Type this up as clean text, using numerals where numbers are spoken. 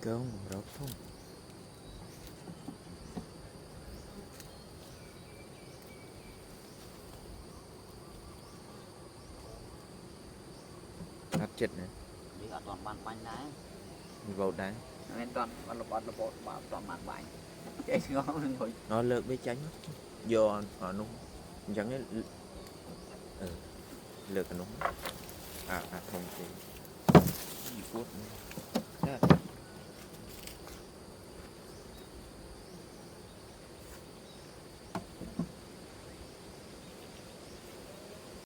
Không, rớt không. Hạt chết này. Đi ở toàn bàn bánh đấy. Mình vào đá. Nên toàn là bột bảo toàn bàn bánh. Cái ngon rồi. Nó lợt với tránh. Do ở nó chẳng ấy. Lợt ở nó. À không thì. Gì cốt. Thế